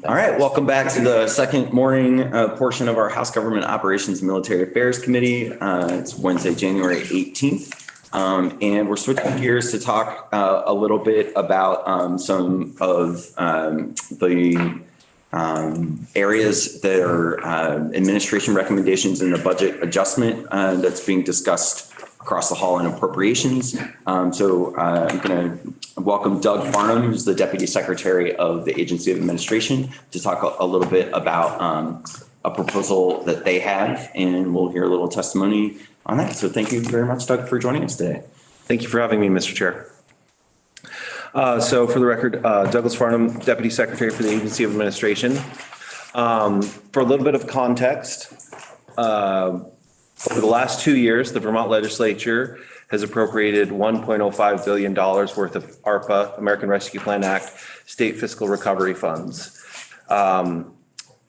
All right, welcome back to the second morning portion of our House Government Operations and Military Affairs Committee. It's Wednesday, January 18th. And we're switching gears to talk a little bit about some of the areas that are administration recommendations in the budget adjustment that's being discussed across the hall in appropriations. So I'm going to welcome Doug Farnham, who's the Deputy Secretary of the Agency of Administration, to talk a little bit about a proposal that they have, and we'll hear a little testimony on that. So thank you very much, Doug, for joining us today. Thank you for having me, Mr. Chair. So for the record, Douglas Farnham, Deputy Secretary for the Agency of Administration. For a little bit of context, over the last 2 years, the Vermont legislature has appropriated $1.05 billion worth of ARPA, American Rescue Plan Act, state fiscal recovery funds.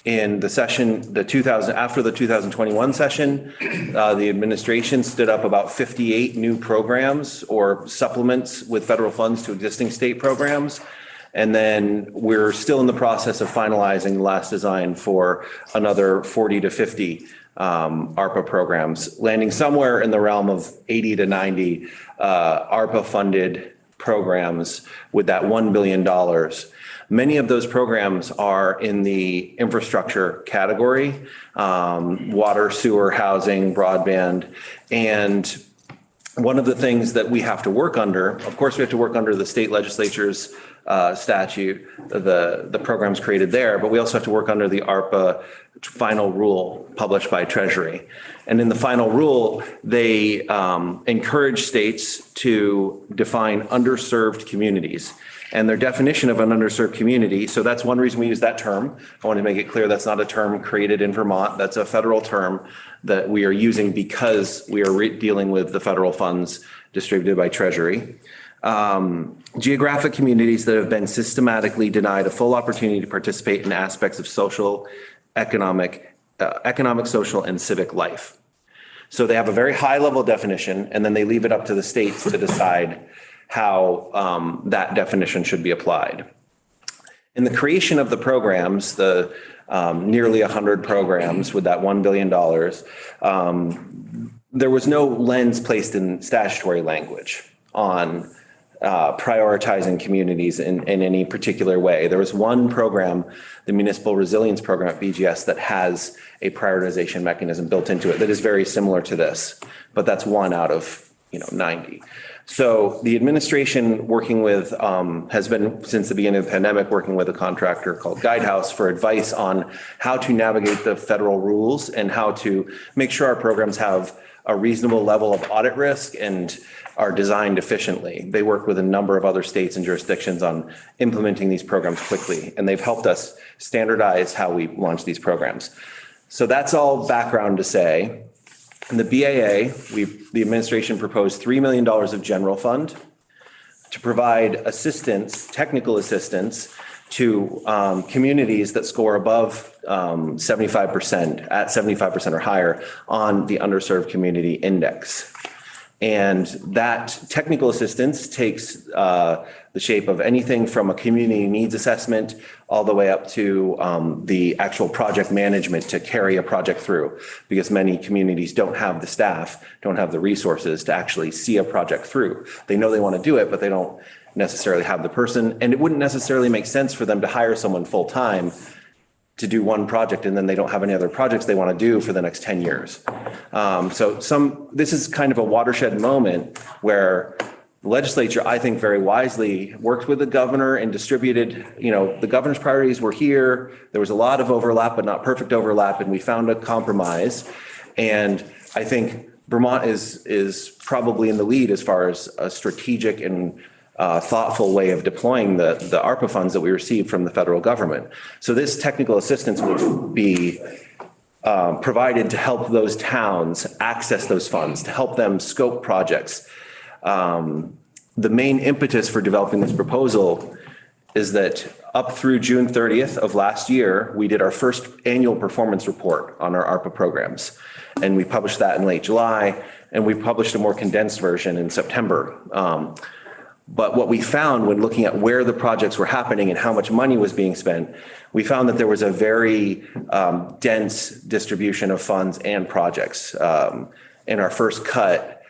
In the session, after the 2021 session, the administration stood up about 58 new programs or supplements with federal funds to existing state programs. And then we're still in the process of finalizing the last design for another 40 to 50 ARPA programs, landing somewhere in the realm of 80 to 90 ARPA funded programs with that $1 billion. Many of those programs are in the infrastructure category, water, sewer, housing, broadband. And one of the things that we have to work under, of course, we have to work under the state legislature's statute, the programs created there, but we also have to work under the ARPA final rule published by Treasury. And in the final rule, they encourage states to define underserved communities. And their definition of an underserved community, so that's one reason we use that term. I want to make it clear that's not a term created in Vermont. That's a federal term that we are using because we are dealing with the federal funds distributed by Treasury. Geographic communities that have been systematically denied a full opportunity to participate in aspects of social, economic, social, and civic life. So they have a very high level definition, and then they leave it up to the states to decide how that definition should be applied. In the creation of the programs, the nearly 100 programs with that $1 billion, there was no lens placed in statutory language on prioritizing communities in any particular way. There was one program, the Municipal Resilience Program at BGS, that has a prioritization mechanism built into it that is very similar to this, but that's one out of 90. So the administration working with, has been since the beginning of the pandemic, working with a contractor called Guidehouse for advice on how to navigate the federal rules and how to make sure our programs have a reasonable level of audit risk and are designed efficiently. They work with a number of other states and jurisdictions on implementing these programs quickly, and they've helped us standardize how we launch these programs. So that's all background to say. In the BAA, the administration proposed $3 million of general fund to provide assistance, technical assistance, to communities that score above 75%, at 75% or higher on the underserved community index. And that technical assistance takes the shape of anything from a community needs assessment all the way up to the actual project management to carry a project through, because many communities don't have the staff, don't have the resources to actually see a project through. They know they want to do it, but they don't necessarily have the person, and it wouldn't necessarily make sense for them to hire someone full-time to do one project and then they don't have any other projects they want to do for the next 10 years. This is kind of a watershed moment where the legislature, I think very wisely, worked with the governor and distributed, the governor's priorities were here. There was a lot of overlap, but not perfect overlap, and we found a compromise. And I think Vermont is probably in the lead as far as a strategic and thoughtful way of deploying the ARPA funds that we received from the federal government. So this technical assistance would be provided to help those towns access those funds, to help them scope projects. The main impetus for developing this proposal is that up through June 30th of last year, we did our first annual performance report on our ARPA programs. And we published that in late July, and we published a more condensed version in September. But what we found when looking at where the projects were happening and how much money was being spent, we found that there was a very dense distribution of funds and projects. In our first cut,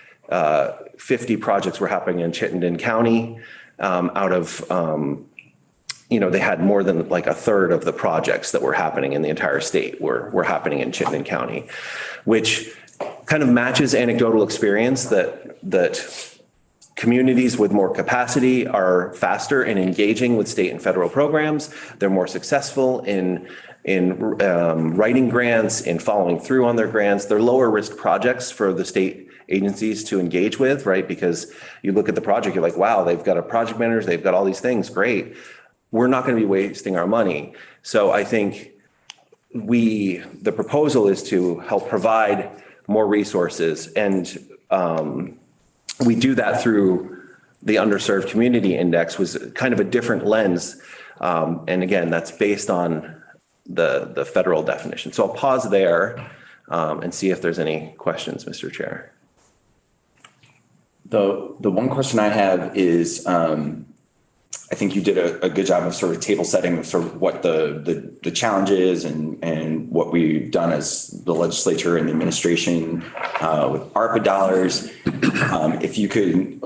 50 projects were happening in Chittenden County. Out of, they had more than like a third of the projects that were happening in the entire state were happening in Chittenden County, which kind of matches anecdotal experience that communities with more capacity are faster in engaging with state and federal programs. They're more successful in writing grants, in following through on their grants. They're lower risk projects for the state agencies to engage with, right? Because you look at the project, you're like, wow, they've got a project manager, they've got all these things, great. We're not going to be wasting our money. So I think the proposal is to help provide more resources, and we do that through the Underserved Community Index, was kind of a different lens. And again, that's based on the federal definition. So I'll pause there and see if there's any questions, Mr. Chair. The one question I have is, I think you did a good job of sort of table setting of sort of what the challenge is and what we've done as the legislature and the administration with ARPA dollars. If you could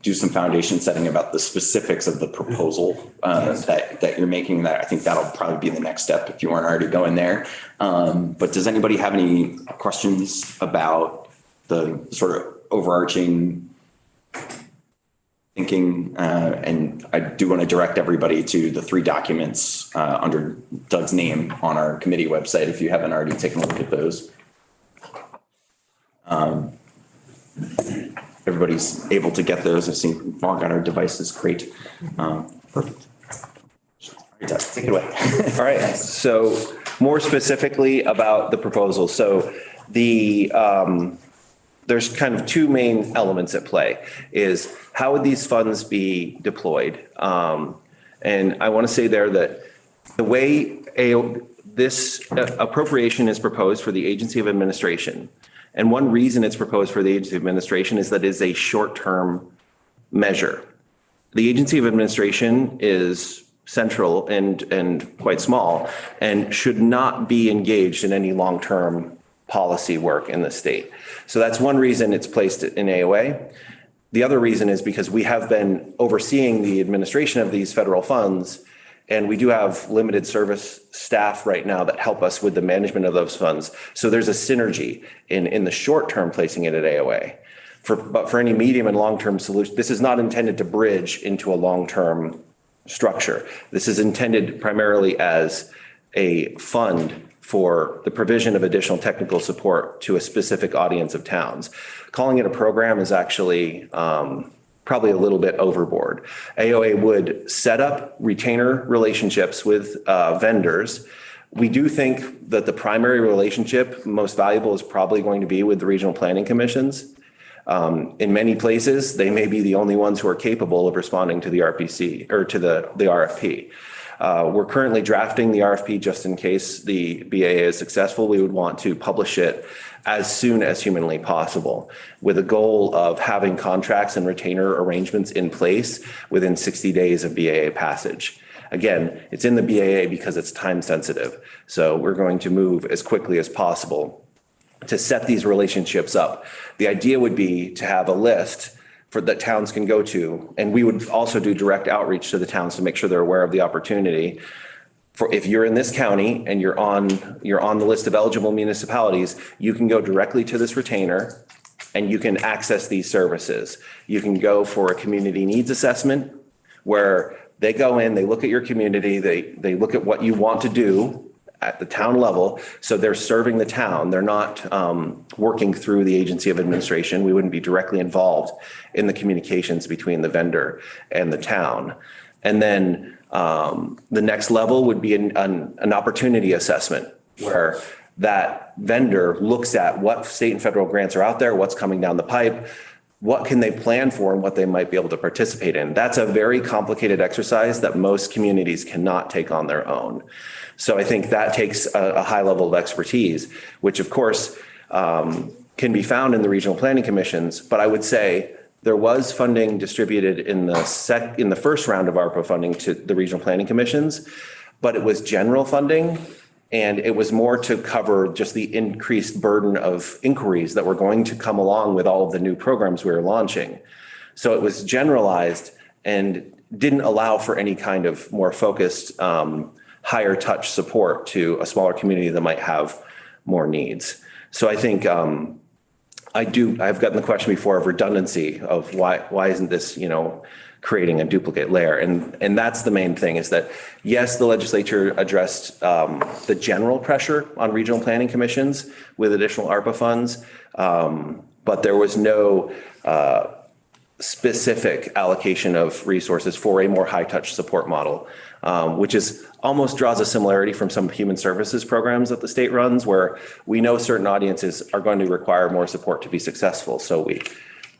do some foundation setting about the specifics of the proposal that you're making, that I think that'll probably be the next step if you weren't already going there. But does anybody have any questions about the sort of overarching thinking? And I do want to direct everybody to the 3 documents under Doug's name on our committee website if you haven't already taken a look at those. Everybody's able to get those. I've seen we've all got our devices. Great. Perfect. All right, Doug, take it away. All right. So more specifically about the proposal. So there's kind of 2 main elements at play. Is how would these funds be deployed? And I want to say there that the way this appropriation is proposed for the Agency of Administration, and one reason it's proposed for the Agency of Administration is that it is a short-term measure. The Agency of Administration is central and quite small and should not be engaged in any long-term policy work in the state. So that's one reason it's placed in AOA. The other reason is because we have been overseeing the administration of these federal funds, and we do have limited service staff right now that help us with the management of those funds. So there's a synergy in the short term placing it at AOA. But for any medium and long-term solution, this is not intended to bridge into a long-term structure. This is intended primarily as a fund for the provision of additional technical support to a specific audience of towns. Calling it a program is actually probably a little bit overboard. AOA would set up retainer relationships with vendors. We do think that the primary relationship most valuable is probably going to be with the regional planning commissions. In many places, they may be the only ones who are capable of responding to the RPC or to the RFP. We're currently drafting the RFP just in case the BAA is successful. We would want to publish it as soon as humanly possible with a goal of having contracts and retainer arrangements in place within 60 days of BAA passage. Again, it's in the BAA because it's time sensitive. So we're going to move as quickly as possible to set these relationships up. The idea would be to have a list that towns can go to. And we would also do direct outreach to the towns to make sure they're aware of the opportunity. For if you're in this county and you're on the list of eligible municipalities, you can go directly to this retainer and you can access these services. You can go for a community needs assessment where they go in, they look at your community, they look at what you want to do at the town level. So they're serving the town. They're not working through the Agency of Administration. We wouldn't be directly involved in the communications between the vendor and the town. And then the next level would be an opportunity assessment where that vendor looks at what state and federal grants are out there, what's coming down the pipe, what can they plan for and what they might be able to participate in. That's a very complicated exercise that most communities cannot take on their own. So I think that takes a high level of expertise, which of course can be found in the regional planning commissions. But I would say There was funding distributed in the first round of ARPA funding to the regional planning commissions, but it was general funding. And it was more to cover just the increased burden of inquiries that were going to come along with all of the new programs we were launching. So it was generalized and didn't allow for any kind of more focused, higher touch support to a smaller community that might have more needs. So I think I've gotten the question before of redundancy of why isn't this, creating a duplicate layer? And that's the main thing, is that, yes, the legislature addressed the general pressure on regional planning commissions with additional ARPA funds, but there was no specific allocation of resources for a more high-touch support model, which is almost draws a similarity from some human services programs that the state runs, where we know certain audiences are going to require more support to be successful. So we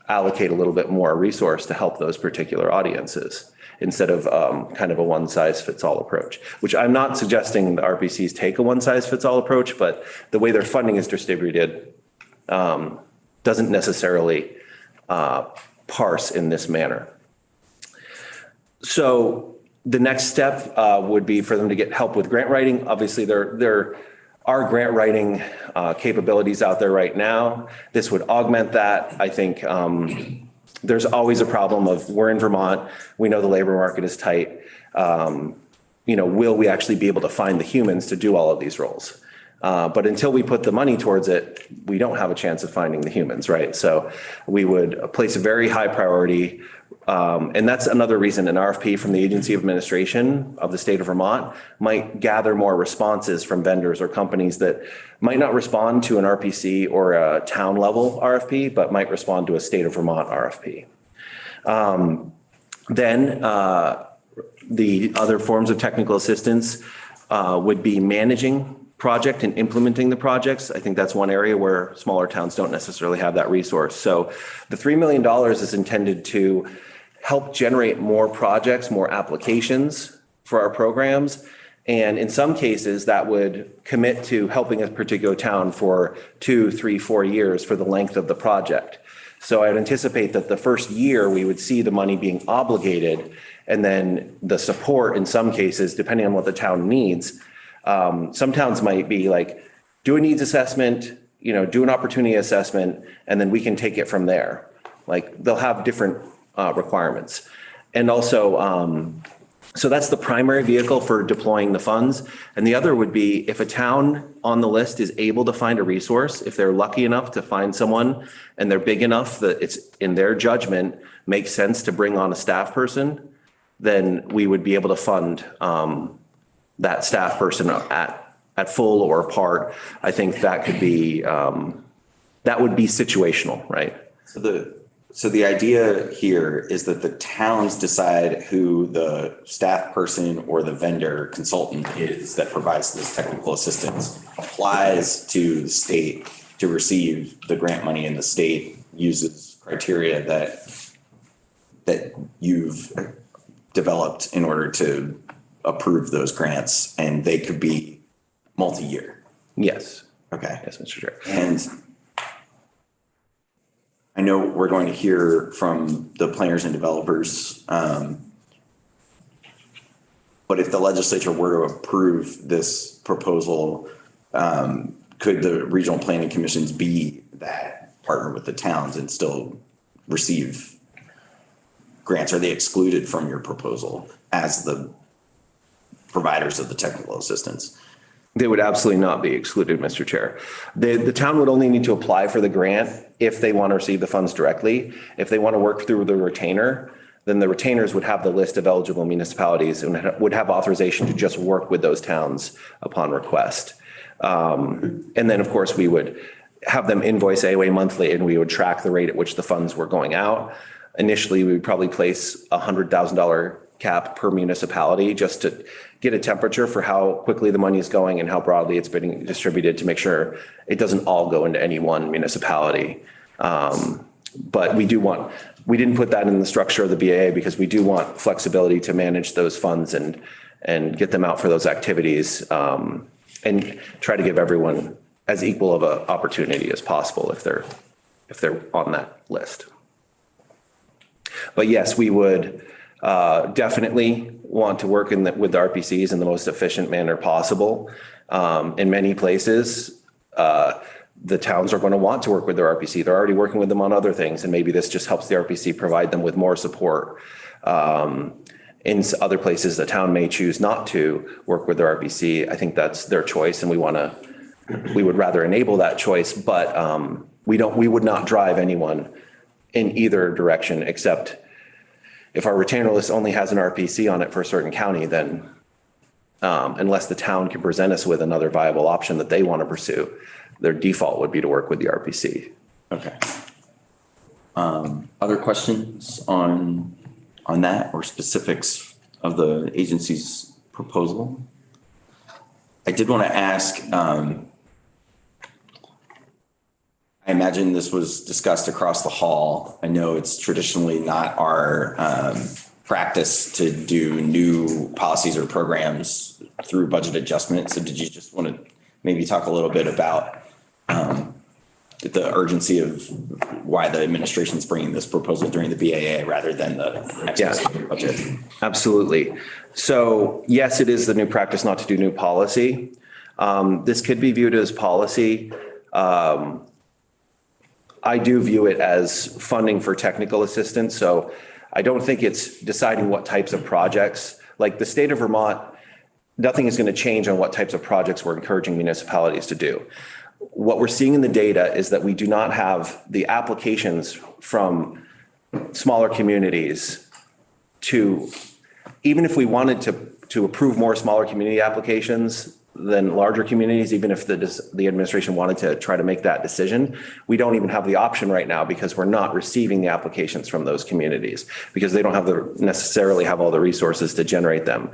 allocate a little bit more resource to help those particular audiences instead of kind of a one-size-fits-all approach, which I'm not suggesting the RPCs take a one-size-fits-all approach, but the way their funding is distributed doesn't necessarily parse in this manner. So the next step would be for them to get help with grant writing. Obviously, there are grant writing capabilities out there right now. This would augment that. I think there's always a problem of, we're in Vermont, we know the labor market is tight. Will we actually be able to find the humans to do all of these roles? But until we put the money towards it, we don't have a chance of finding the humans, right? So we would place a very high priority. And that's another reason an RFP from the Agency of Administration of the state of Vermont might gather more responses from vendors or companies that might not respond to an RPC or a town level RFP, but might respond to a state of Vermont RFP. Then the other forms of technical assistance would be managing project and implementing the projects. I think that's one area where smaller towns don't necessarily have that resource. So the $3 million is intended to help generate more projects, more applications for our programs. And in some cases that would commit to helping a particular town for 2, 3, 4 years for the length of the project. So I'd anticipate that the first year we would see the money being obligated, and then the support in some cases, depending on what the town needs. Some towns might be like, do a needs assessment, do an opportunity assessment, and then we can take it from there. Like, they'll have different requirements. And also, so that's the primary vehicle for deploying the funds. And the other would be, if a town on the list is able to find a resource, if they're lucky enough to find someone and they're big enough that it's, in their judgment, makes sense to bring on a staff person, then we would be able to fund that staff person at full or part. I think that could be, that would be situational, right? So the idea here is that the towns decide who the staff person or the vendor consultant is that provides this technical assistance, applies to the state to receive the grant money, and the state uses criteria that you've developed in order to approve those grants, and they could be multi-year. Yes. Okay. Yes, Mr. Chair. And I know we're going to hear from the planners and developers, but if the legislature were to approve this proposal, could the regional planning commissions be that partner with the towns and still receive grants? Are they excluded from your proposal as the providers of the technical assistance? They would absolutely not be excluded, Mr. Chair. The town would only need to apply for the grant if they want to receive the funds directly. If they want to work through the retainer, then the retainers would have the list of eligible municipalities and would have authorization to just work with those towns upon request. And then, of course, we would have them invoice AOA monthly, and we would track the rate at which the funds were going out. Initially, we would probably place a $100,000 cap per municipality just to get a temperature for how quickly the money is going and how broadly it's being distributed, to make sure it doesn't all go into any one municipality. But we didn't put that in the structure of the BAA because we do want flexibility to manage those funds and get them out for those activities, and try to give everyone as equal of an opportunity as possible if they're on that list. But yes, we would definitely want to work with the RPCs in the most efficient manner possible. In many places, the towns are going to want to work with their RPC. They're already working with them on other things, and maybe this just helps the RPC provide them with more support. In other places, the town may choose not to work with their RPC. I think that's their choice, and we would rather enable that choice, but we would not drive anyone in either direction, except if our retainer list only has an RPC on it for a certain county, then unless the town can present us with another viable option that they want to pursue, their default would be to work with the RPC. Okay. Other questions on that or specifics of the agency's proposal? I did want to ask, I imagine this was discussed across the hall. I know it's traditionally not our practice to do new policies or programs through budget adjustment. So did you just want to maybe talk a little bit about the urgency of why the administration's bringing this proposal during the BAA rather than the next budget? Absolutely. So yes, it is the new practice not to do new policy. This could be viewed as policy. I do view it as funding for technical assistance. So I don't think it's deciding what types of projects, like the state of Vermont, nothing is going to change on what types of projects we're encouraging municipalities to do. What we're seeing in the data is that we do not have the applications from smaller communities to, even if we wanted to approve more smaller community applications than larger communities, even if the administration wanted to try to make that decision, we don't even have the option right now because we're not receiving the applications from those communities because they don't necessarily have all the resources to generate them.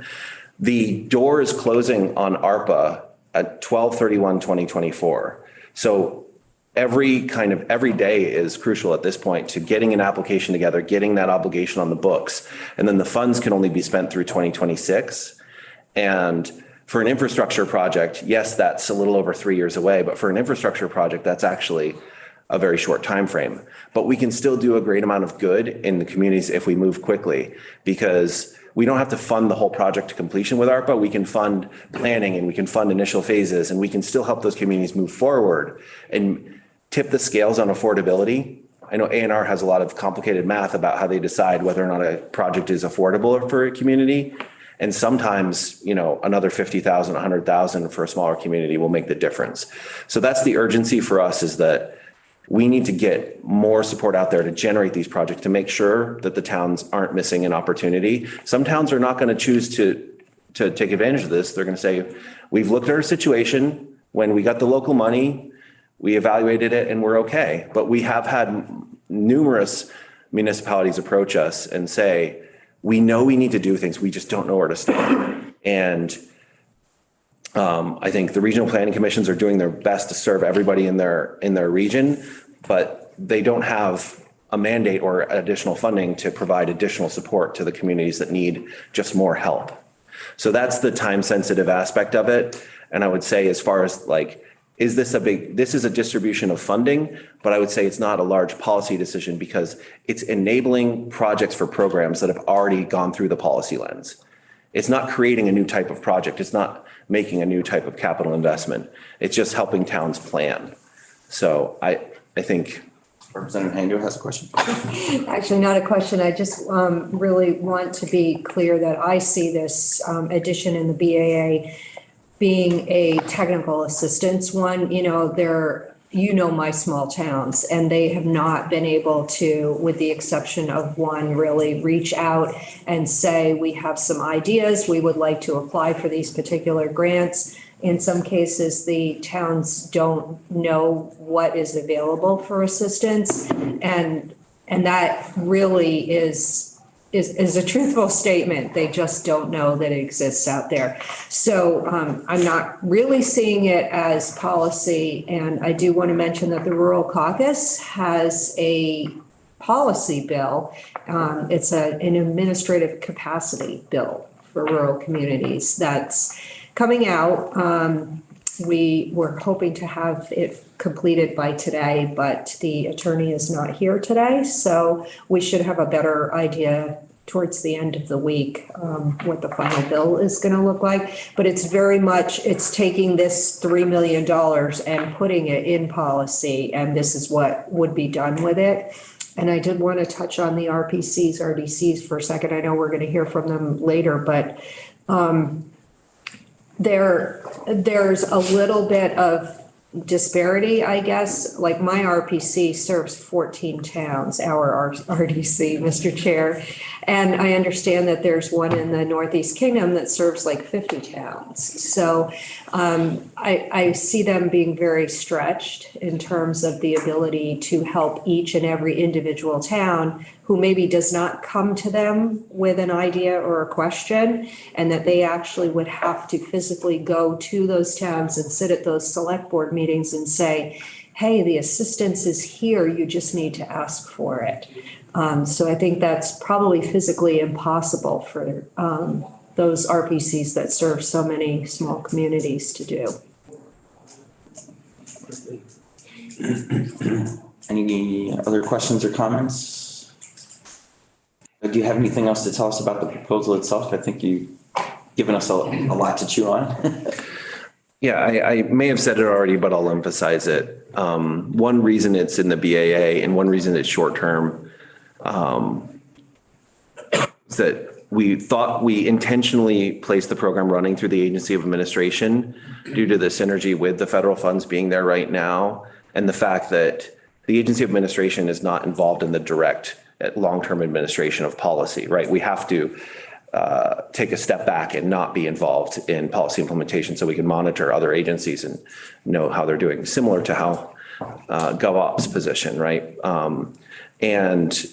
The door is closing on ARPA at 12/31/2024. So every day is crucial at this point to getting an application together, getting that obligation on the books, and then the funds can only be spent through 2026. And for an infrastructure project, yes, that's a little over 3 years away, but for an infrastructure project, that's actually a very short time frame. But we can still do a great amount of good in the communities if we move quickly, because we don't have to fund the whole project to completion with ARPA. We can fund planning and we can fund initial phases, and we can still help those communities move forward and tip the scales on affordability. I know A&R has a lot of complicated math about how they decide whether or not a project is affordable for a community. And sometimes, another 50,000, 100,000 for a smaller community will make the difference. So that's the urgency for us, is that we need to get more support out there to generate these projects, to make sure that the towns aren't missing an opportunity. Some towns are not going to choose to take advantage of this. They're going to say, we've looked at our situation. When we got the local money, we evaluated it and we're okay. But we have had numerous municipalities approach us and say, we know we need to do things, we just don't know where to start. And I think the regional planning commissions are doing their best to serve everybody in their region, but they don't have a mandate or additional funding to provide additional support to the communities that need just more help. So that's the time sensitive aspect of it. And I would say, as far as this is a distribution of funding, but I would say it's not a large policy decision because it's enabling projects for programs that have already gone through the policy lens. It's not creating a new type of project. It's not making a new type of capital investment. It's just helping towns plan. So I think Representative Hango has a question. Actually, not a question. I just really want to be clear that I see this addition in the BAA being a technical assistance one. My small towns, and they have not been able to, with the exception of one, really reach out and say, we have some ideas, we would like to apply for these particular grants. In some cases, the towns don't know what is available for assistance, and that really is a truthful statement. They just don't know that it exists out there. So I'm not really seeing it as policy. And I do want to mention that the Rural Caucus has a policy bill. It's an administrative capacity bill for rural communities that's coming out. we were hoping to have it completed by today, but the attorney is not here today. So we should have a better idea towards the end of the week, what the final bill is going to look like. But it's very much, it's taking this $3 million and putting it in policy, and this is what would be done with it. And I did want to touch on the RPCs, RDCs for a second. I know we're going to hear from them later, but there's a little bit of disparity, I guess. Like my RPC serves 14 towns, our RDC, Mr. Chair. And I understand that there's one in the Northeast Kingdom that serves like 50 towns. So I see them being very stretched in terms of the ability to help each and every individual town who maybe does not come to them with an idea or a question, and that they actually would have to physically go to those towns and sit at those select board meetings and say, hey, the assistance is here, you just need to ask for it. So I think that's probably physically impossible for those RPCs that serve so many small communities to do. Any other questions or comments? Do you have anything else to tell us about the proposal itself? I think you've given us a lot to chew on. Yeah, I may have said it already, but I'll emphasize it. One reason it's in the BAA and one reason it's short term is that we thought we intentionally placed the program running through the Agency of Administration due to the synergy with the federal funds being there right now, and the fact that the Agency of Administration is not involved in the direct long-term administration of policy, right? We have to take a step back and not be involved in policy implementation so we can monitor other agencies and know how they're doing, similar to how Gov.Ops position, right? And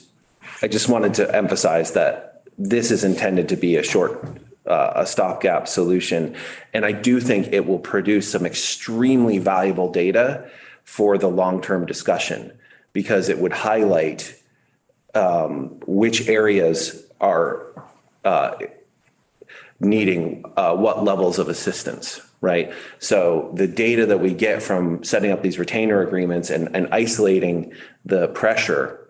I just wanted to emphasize that this is intended to be a stopgap solution. And I do think it will produce some extremely valuable data for the long-term discussion, because it would highlight which areas are needing what levels of assistance, right? So the data that we get from setting up these retainer agreements and isolating the pressure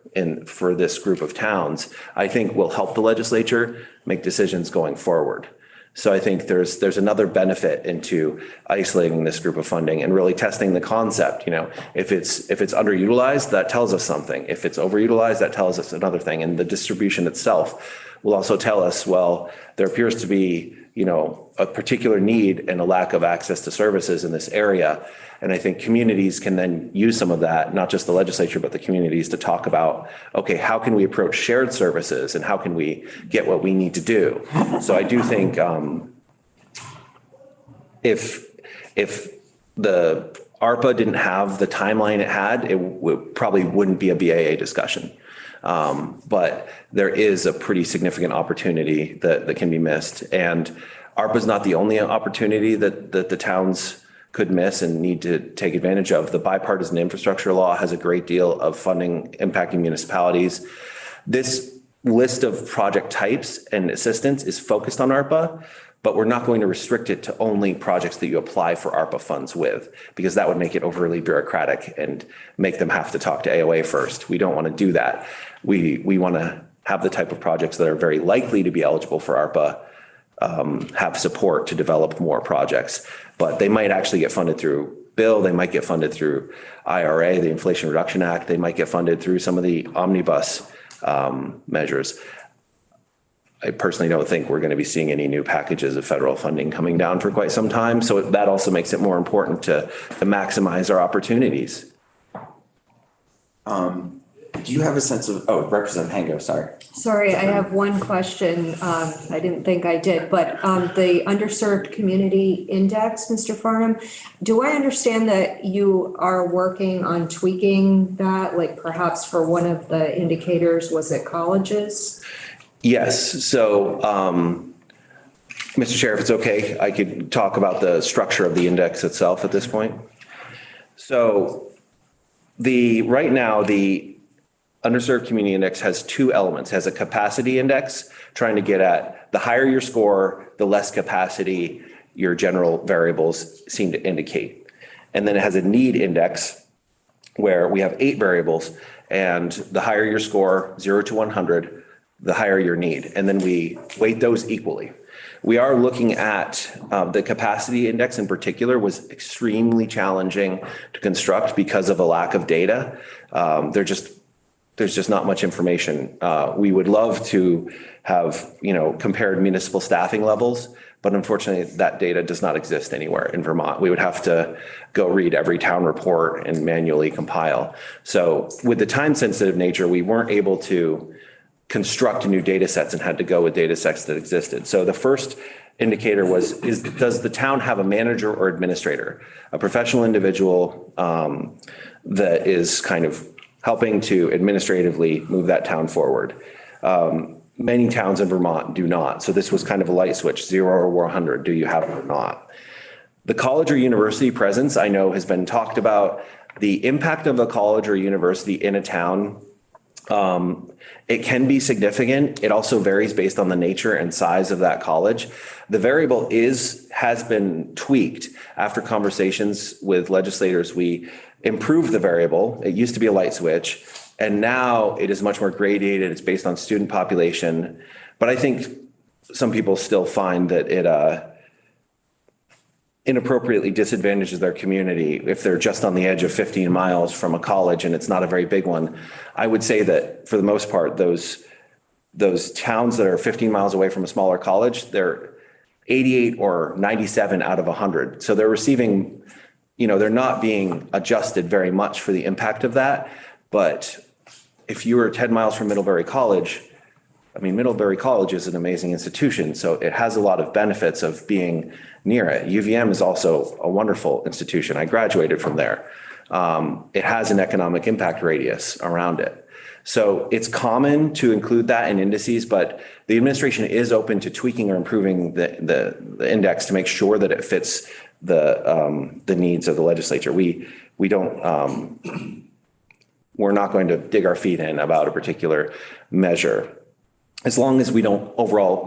for this group of towns, I think will help the legislature make decisions going forward. So I think there's another benefit into isolating this group of funding and really testing the concept. You know, if it's underutilized, that tells us something. If it's overutilized, that tells us another thing. And the distribution itself will also tell us, well, there appears to be, you know, a particular need and a lack of access to services in this area. And I think communities can then use some of that, not just the legislature, but the communities, to talk about, okay, how can we approach shared services and how can we get what we need to do? So I do think if the ARPA didn't have the timeline it had, it probably wouldn't be a BAA discussion. But there is a pretty significant opportunity that can be missed. And ARPA is not the only opportunity that the towns could miss and need to take advantage of. The bipartisan infrastructure law has a great deal of funding impacting municipalities. This list of project types and assistance is focused on ARPA, but we're not going to restrict it to only projects that you apply for ARPA funds with, because that would make it overly bureaucratic and make them have to talk to AOA first. We don't want to do that. We want to have the type of projects that are very likely to be eligible for ARPA have support to develop more projects, but they might actually get funded through bill. They might get funded through IRA, the Inflation Reduction Act. They might get funded through some of the omnibus measures. I personally don't think we're going to be seeing any new packages of federal funding coming down for quite some time. So that also makes it more important to maximize our opportunities. Do you have a sense of, Representative Hango, sorry. Sorry, I have one question. I didn't think I did, but the underserved community index, Mr. Farnham, do I understand that you are working on tweaking that, like perhaps for one of the indicators, was it colleges? Yes. So, Mr. Chair, if it's okay, I could talk about the structure of the index itself at this point. So right now, the underserved community index has two elements. It has a capacity index, trying to get at the higher your score, the less capacity your general variables seem to indicate. And then it has a need index where we have 8 variables, and the higher your score, 0 to 100, the higher your need. And then we weight those equally. We are looking at the capacity index in particular was extremely challenging to construct because of a lack of data. There's just not much information. We would love to have, compared municipal staffing levels, but unfortunately that data does not exist anywhere in Vermont. We would have to go read every town report and manually compile. So with the time sensitive nature, we weren't able to construct new data sets and had to go with data sets that existed. So the first indicator does the town have a manager or administrator, a professional individual that is kind of helping to administratively move that town forward? Many towns in Vermont do not. So this was kind of a light switch, 0 or 100. Do you have it or not? The college or university presence, I know, has been talked about. The impact of a college or university in a town, it can be significant. It also varies based on the nature and size of that college. The variable has been tweaked after conversations with legislators. We improved the variable. It used to be a light switch, and now it is much more gradated. It's based on student population. But I think some people still find that it inappropriately disadvantages their community if they're just on the edge of 15 miles from a college and it's not a very big one. I would say that for the most part, those towns that are 15 miles away from a smaller college, they're 88 or 97 out of 100. So they're receiving, they're not being adjusted very much for the impact of that. But if you were 10 miles from Middlebury College, Middlebury College is an amazing institution, so it has a lot of benefits of being near it. UVM is also a wonderful institution. I graduated from there. It has an economic impact radius around it. So it's common to include that in indices, but the administration is open to tweaking or improving the index to make sure that it fits the needs of the legislature. We're not going to dig our feet in about a particular measure, as long as we don't overall,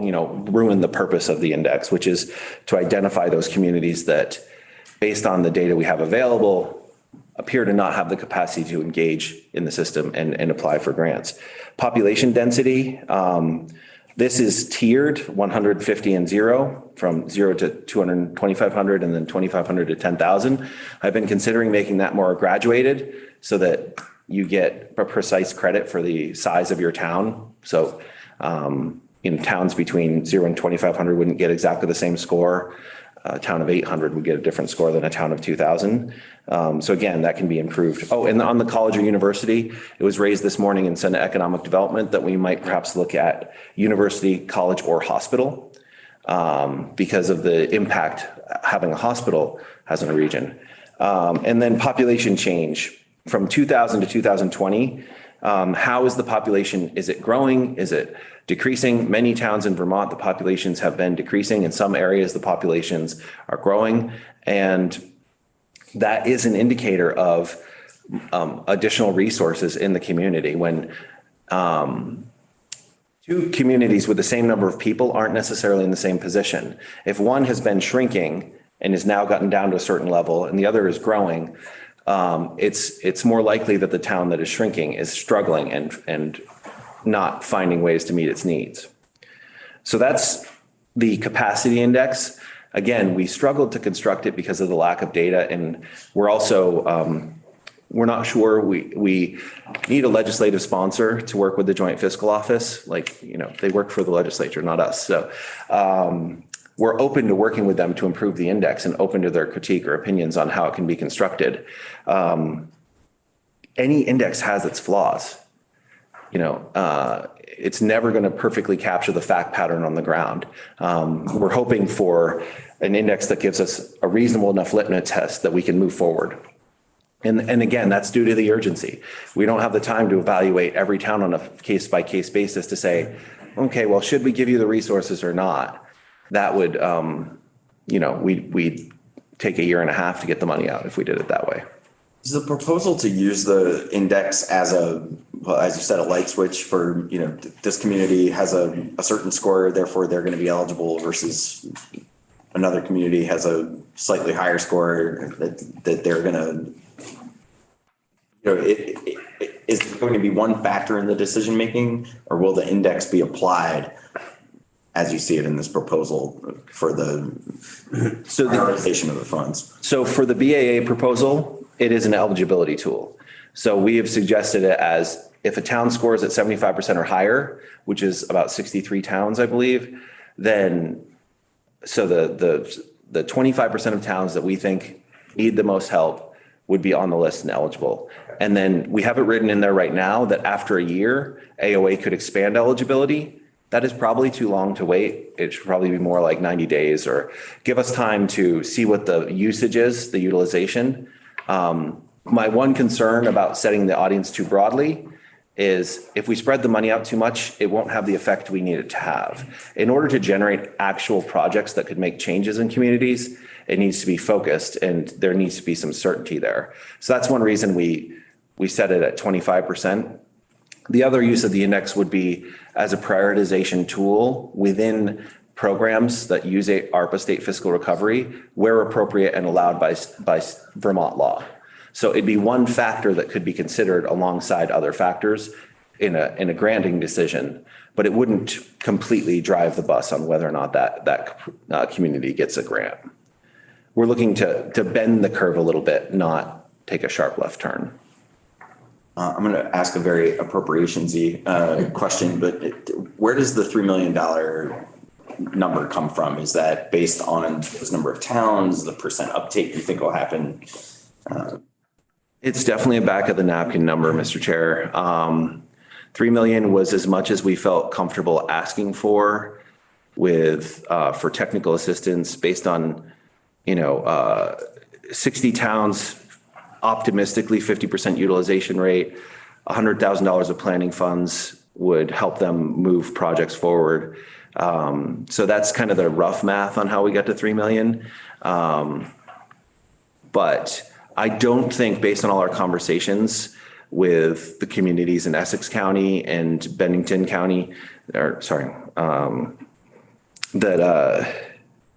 ruin the purpose of the index, which is to identify those communities that, based on the data we have available, appear to not have the capacity to engage in the system and apply for grants. Population density, this is tiered 150 and 0, from 0 to 2,500 and then 2,500 to 10,000. I've been considering making that more graduated so that you get a precise credit for the size of your town. So in towns between 0 and 2,500 wouldn't get exactly the same score. A town of 800 would get a different score than a town of 2,000. So again, that can be improved. Oh, and on the college or university, it was raised this morning in Senate Economic Development that we might perhaps look at university, college, or hospital because of the impact having a hospital has in a region. And then population change from 2000 to 2020. How is the population? Is it growing? Is it decreasing? Many towns in Vermont, the populations have been decreasing. In some areas, the populations are growing. And that is an indicator of additional resources in the community. When two communities with the same number of people aren't necessarily in the same position. If one has been shrinking and has now gotten down to a certain level and the other is growing, it's more likely that the town that is shrinking is struggling and not finding ways to meet its needs. So that's the capacity index. Again, we struggled to construct it because of the lack of data, and we're also we're not sure. We need a legislative sponsor to work with the Joint Fiscal Office. They work for the legislature, not us. So we're open to working with them to improve the index and open to their critique or opinions on how it can be constructed. Any index has its flaws. It's never going to perfectly capture the fact pattern on the ground. We're hoping for an index that gives us a reasonable enough litmus test that we can move forward. And again, that's due to the urgency. We don't have the time to evaluate every town on a case by case basis to say, okay, well, should we give you the resources or not? That would, we'd take a year and a half to get the money out if we did it that way. Is the proposal to use the index as as you said, a light switch for, this community has a certain score, therefore they're going to be eligible versus another community has a slightly higher score, that they're gonna, is it going to be one factor in the decision making, or will the index be applied as you see it in this proposal for the prioritization of the funds? So for the BAA proposal, it is an eligibility tool. So we have suggested it as if a town scores at 75% or higher, which is about 63 towns, I believe, then so the 25% of towns that we think need the most help would be on the list and eligible. And then we have it written in there right now that after a year, AOA could expand eligibility. That is probably too long to wait. It should probably be more like 90 days, or give us time to see what the usage is, the utilization. My one concern about setting the audience too broadly is if we spread the money out too much, it won't have the effect we need it to have. In order to generate actual projects that could make changes in communities, it needs to be focused and there needs to be some certainty there. So that's one reason we set it at 25%. The other use of the index would be as a prioritization tool within programs that use ARPA state fiscal recovery where appropriate and allowed by Vermont law. So it'd be one factor that could be considered alongside other factors in a granting decision, but it wouldn't completely drive the bus on whether or not that community gets a grant. We're looking to bend the curve a little bit, not take a sharp left turn. I'm going to ask a very appropriations-y question, but where does the $3 million number come from? Is that based on this number of towns, the percent uptake you think will happen? It's definitely a back of the napkin number, Mr. Chair. 3 million was as much as we felt comfortable asking for for technical assistance based on, 60 towns, optimistically 50% utilization rate, $100,000 of planning funds would help them move projects forward. So that's kind of the rough math on how we got to 3 million. But I don't think, based on all our conversations with the communities in Essex County and Bennington County,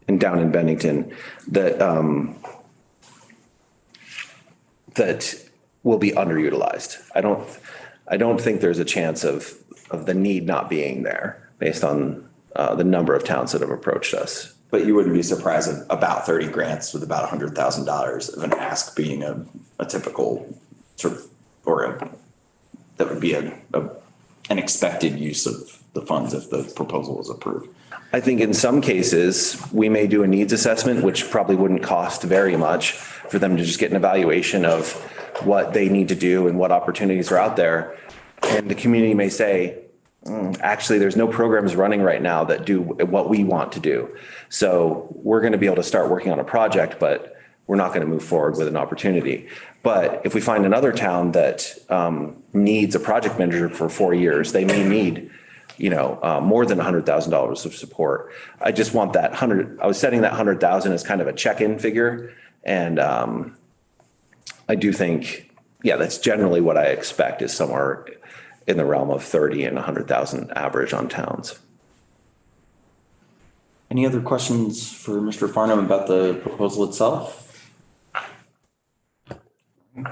and down in Bennington, that will be underutilized. I don't think there's a chance of the need not being there based on the number of towns that have approached us. But you wouldn't be surprised at about 30 grants with about $100,000 of an ask being a typical sort of, that would be an expected use of the funds if the proposal is approved. I think in some cases, we may do a needs assessment, which probably wouldn't cost very much for them to just get an evaluation of what they need to do and what opportunities are out there. And the community may say, actually, there's no programs running right now that do what we want to do. So we're going to be able to start working on a project, but we're not going to move forward with an opportunity. But if we find another town that needs a project manager for 4 years, they may need, more than $100,000 of support. I just want that I was setting that 100,000 as kind of a check-in figure. And I do think, that's generally what I expect is somewhere in the realm of 30 and 100,000 average on towns. Any other questions for Mr. Farnham about the proposal itself?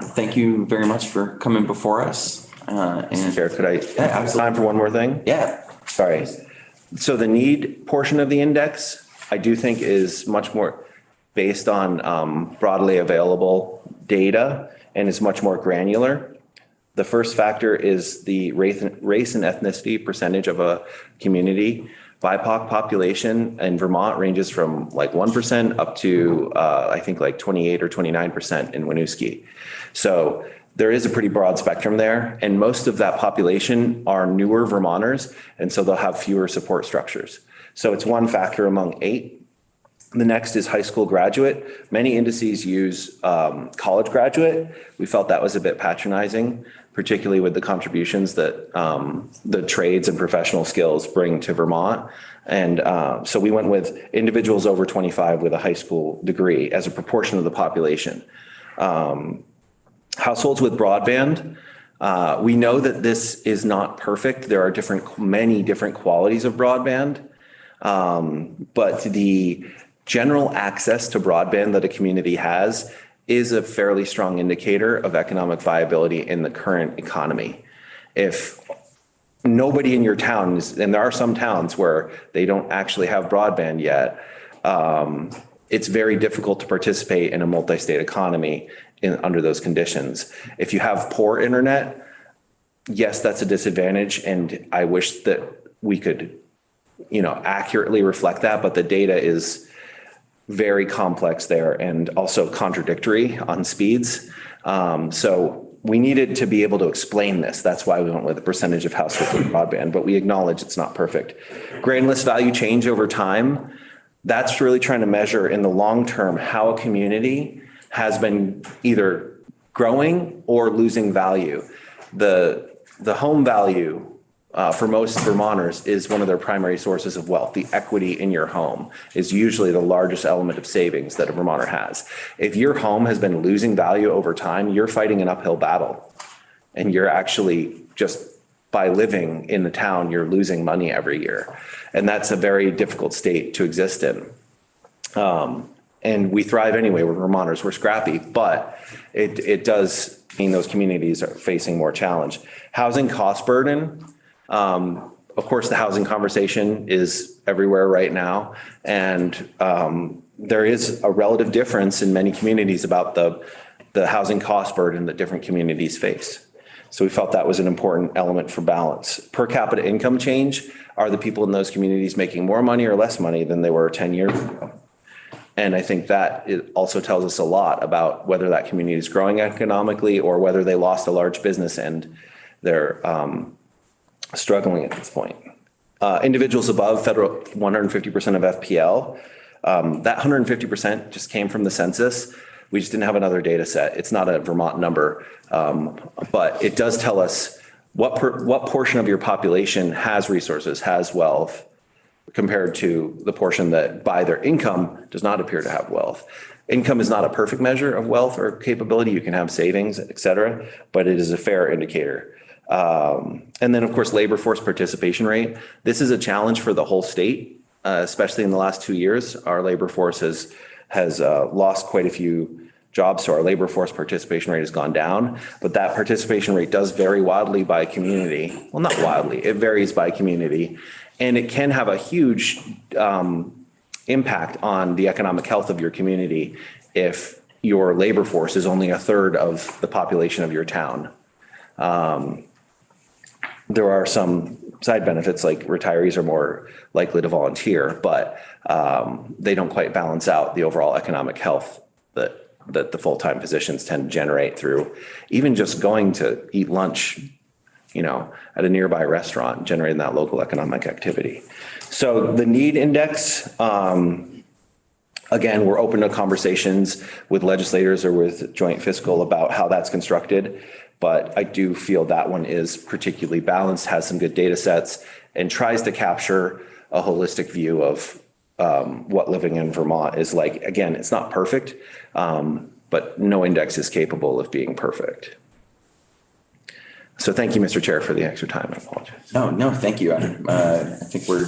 Thank you very much for coming before us. And Chair, could I have time for one more thing? Yeah. Sorry. So the need portion of the index, I do think is much more based on broadly available data and is much more granular. The first factor is the race and ethnicity percentage of a community. BIPOC population in Vermont ranges from like 1% up to I think like 28 or 29% in Winooski. So there is a pretty broad spectrum there, and most of that population are newer Vermonters, and so they'll have fewer support structures. So it's one factor among 8. The next is high school graduate. Many indices use college graduate. We felt that was a bit patronizing, particularly with the contributions that the trades and professional skills bring to Vermont. And so we went with individuals over 25 with a high school degree as a proportion of the population. Households with broadband. We know that this is not perfect. There are many different qualities of broadband. But the general access to broadband that a community has is a fairly strong indicator of economic viability in the current economy. If nobody in your town is, and there are some towns where they don't actually have broadband yet, it's very difficult to participate in a multi-state economy under those conditions. If you have poor internet, yes, that's a disadvantage, and I wish that we could, accurately reflect that, but the data is very complex there and also contradictory on speeds. So we needed to be able to explain this. That's why we went with the percentage of households with broadband, but we acknowledge it's not perfect. Grand list value change over time, that's really trying to measure in the long term how a community has been either growing or losing value. The home value for most Vermonters is one of their primary sources of wealth. The equity in your home is usually the largest element of savings that a Vermonter has. If your home has been losing value over time, you're fighting an uphill battle. And you're actually just by living in the town, you're losing money every year. And that's a very difficult state to exist in. And we thrive anyway, we're Vermonters, we're scrappy, but it does mean those communities are facing more challenge. Housing cost burden. Of course, the housing conversation is everywhere right now. And there is a relative difference in many communities about the housing cost burden that different communities face. So we felt that was an important element for balance. Per capita income change, are the people in those communities making more money or less money than they were 10 years ago? And I think that it also tells us a lot about whether that community is growing economically or whether they lost a large business and they're struggling at this point. Individuals above federal 150% of FPL, that 150% just came from the census. We just didn't have another data set. It's not a Vermont number, but it does tell us what portion of your population has resources, has wealth, compared to the portion that by their income does not appear to have wealth. Income is not a perfect measure of wealth or capability. You can have savings, et cetera, but it is a fair indicator. And then of course, labor force participation rate. This is a challenge for the whole state, especially in the last 2 years. Our labor force has lost quite a few jobs, so our labor force participation rate has gone down, but that participation rate does vary wildly by community. Well, not wildly, it varies by community, and it can have a huge impact on the economic health of your community if your labor force is only a third of the population of your town. There are some side benefits, like retirees are more likely to volunteer, but they don't quite balance out the overall economic health that the full-time positions tend to generate through even just going to eat lunch, at a nearby restaurant, generating that local economic activity. So the need index, again, we're open to conversations with legislators or with joint fiscal about how that's constructed. But I do feel that one is particularly balanced, has some good data sets, and tries to capture a holistic view of what living in Vermont is like. Again, it's not perfect, but no index is capable of being perfect. So thank you, Mr. Chair, for the extra time. I apologize. No, thank you. I think we're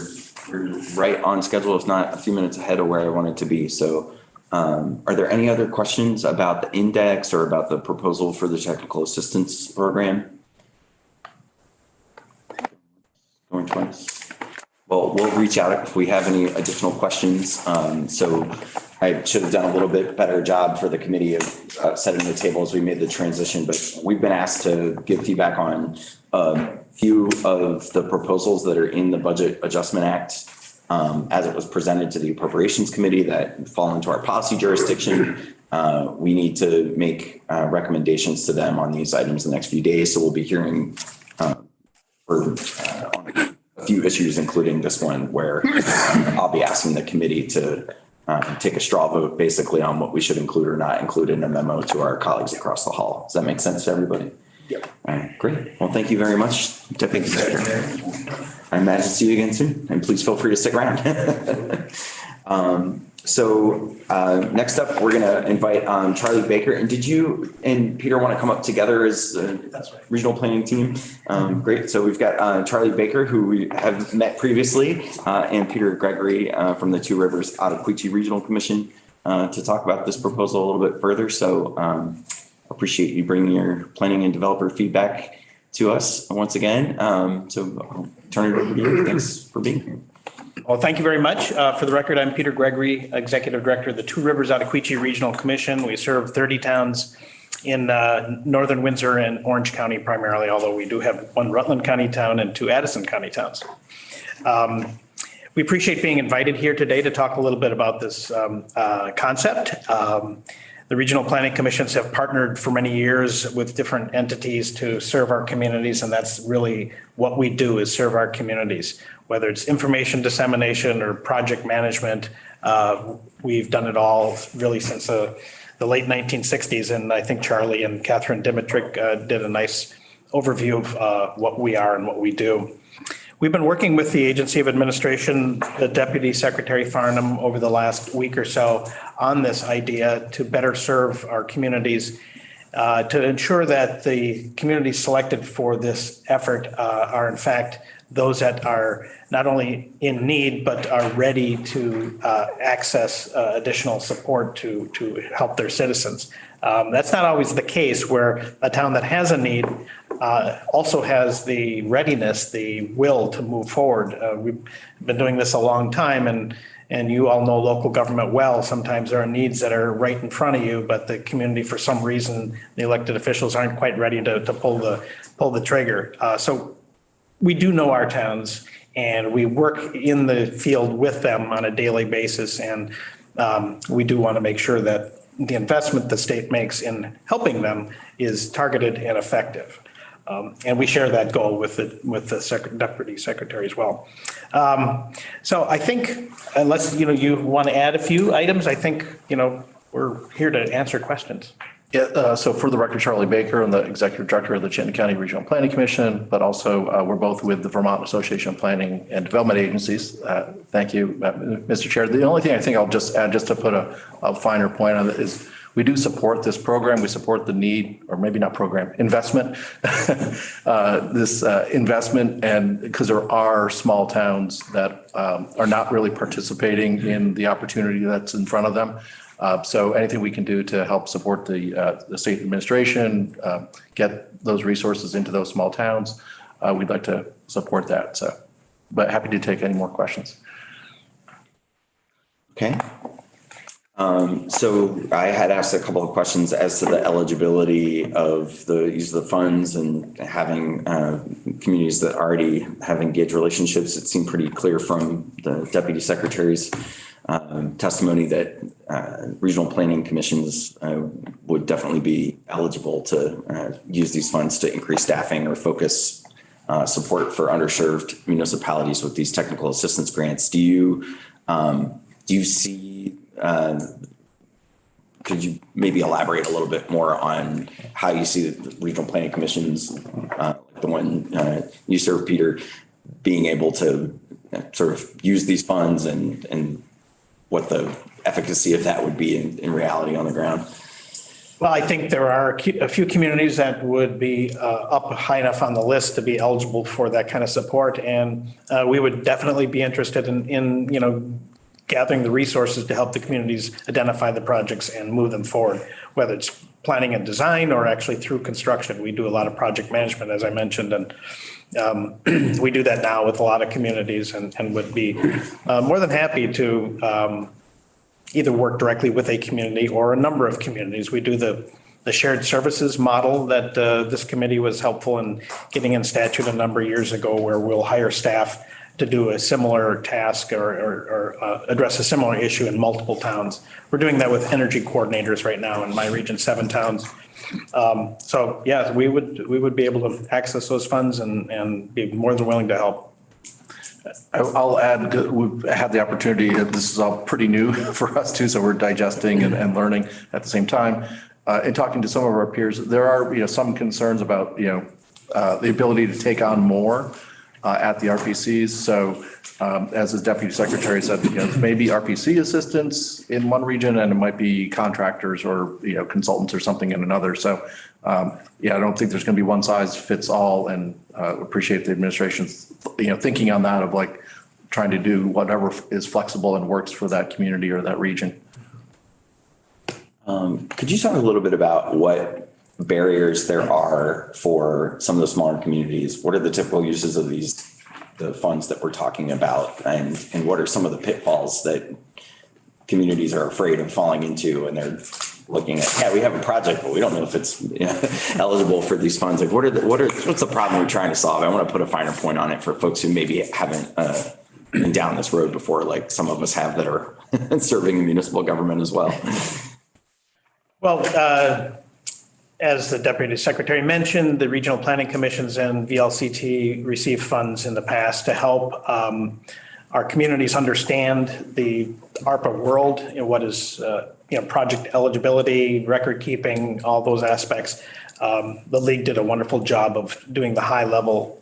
right on schedule, if not a few minutes ahead of where I wanted to be. So are there any other questions about the index or about the proposal for the technical assistance program? Going twice. Well, we'll reach out if we have any additional questions. So I should have done a little bit better job for the committee of setting the table as we made the transition, but we've been asked to give feedback on a few of the proposals that are in the Budget Adjustment Act as it was presented to the Appropriations Committee that fall into our policy jurisdiction. We need to make recommendations to them on these items in the next few days. So we'll be hearing on a few issues, including this one, where I'll be asking the committee to take a straw vote basically on what we should include or not include in a memo to our colleagues across the hall. Does that make sense to everybody? Yep. All right, great. Well, thank you very much, Deputy Secretary. I imagine see you again soon, and please feel free to stick around. So next up, we're going to invite Charlie Baker. And did you and Peter want to come up together as That's right. regional planning team? Great. So we've got Charlie Baker, who we have met previously, and Peter Gregory from the Two Rivers Ottaquechee Regional Commission to talk about this proposal a little bit further. So appreciate you bringing your planning and developer feedback to us once again. So I'll turn it over to you. Thanks for being here. Well, thank you very much. For the record, I'm Peter Gregory, Executive Director of the Two Rivers Ottaquechee Regional Commission. We serve 30 towns in northern Windsor and Orange County primarily, although we do have one Rutland County town and two Addison County towns. We appreciate being invited here today to talk a little bit about this concept. The regional planning commissions have partnered for many years with different entities to serve our communities, and that's really what we do, is serve our communities. Whether it's information dissemination or project management, we've done it all really since the late 1960s. And I think Charlie and Catherine Dimitrick did a nice overview of what we are and what we do. We've been working with the Agency of Administration, the Deputy Secretary Farnham, over the last week or so on this idea to better serve our communities, to ensure that the communities selected for this effort are in fact those that are not only in need, but are ready to access additional support to help their citizens. That's not always the case, where a town that has a need also has the readiness, the will to move forward. We've been doing this a long time, and you all know local government well. Sometimes there are needs that are right in front of you, but the community, for some reason, the elected officials aren't quite ready to pull the trigger. So we do know our towns, and we work in the field with them on a daily basis. And we do want to make sure that the investment the state makes in helping them is targeted and effective. And we share that goal with the Deputy Secretary as well. So I think, unless you want to add a few items, I think we're here to answer questions. Yeah, so for the record, Charlie Baker, I'm the Executive Director of the Chittenden County Regional Planning Commission, but also we're both with the Vermont Association of Planning and Development Agencies. Thank you, Mr. Chair. The only thing I think I'll just add, just to put a finer point on it, is we do support this program. We support the need, or maybe not program, investment, this investment, and because there are small towns that are not really participating in the opportunity that's in front of them. So anything we can do to help support the state administration, get those resources into those small towns, we'd like to support that. So, but happy to take any more questions. Okay. So I had asked a couple of questions as to the eligibility of the use of the funds, and having communities that already have engaged relationships. It seemed pretty clear from the Deputy Secretary's testimony that regional planning commissions would definitely be eligible to use these funds to increase staffing or focus support for underserved municipalities with these technical assistance grants. Do you see, could you maybe elaborate a little bit more on how you see the regional planning commissions, the one you serve, Peter, being able to sort of use these funds, and what the efficacy of that would be in reality on the ground? Well, I think there are a few communities that would be up high enough on the list to be eligible for that kind of support. And we would definitely be interested in gathering the resources to help the communities identify the projects and move them forward, whether it's planning and design or actually through construction. We do a lot of project management, as I mentioned, and we do that now with a lot of communities, and would be more than happy to either work directly with a community or a number of communities. We do the shared services model that this committee was helpful in getting in statute a number of years ago, where we'll hire staff to do a similar task or address a similar issue in multiple towns. We're doing that with energy coordinators right now in my region, 7 towns. So yeah, we would be able to access those funds and be more than willing to help. I'll add, we've had the opportunity, this is all pretty new for us too, so we're digesting and learning at the same time. In talking to some of our peers, there are some concerns about the ability to take on more. at the RPCs. So as the deputy secretary said, maybe RPC assistance in one region and it might be contractors or, consultants or something in another. So I don't think there's going to be one size fits all, and appreciate the administration's, thinking on that of like trying to do whatever is flexible and works for that community or that region. Could you talk a little bit about what barriers there are for some of the smaller communities? What are the typical uses of the funds that we're talking about? And what are some of the pitfalls that communities are afraid of falling into? And they're looking at, we have a project, but we don't know if it's eligible for these funds. Like what's the problem we're trying to solve? I want to put a finer point on it for folks who maybe haven't been down this road before, like some of us have that are serving in municipal government as well. Well, as the Deputy Secretary mentioned, the regional planning commissions and VLCT received funds in the past to help our communities understand the ARPA world, what is project eligibility, record keeping, all those aspects. The league did a wonderful job of doing the high level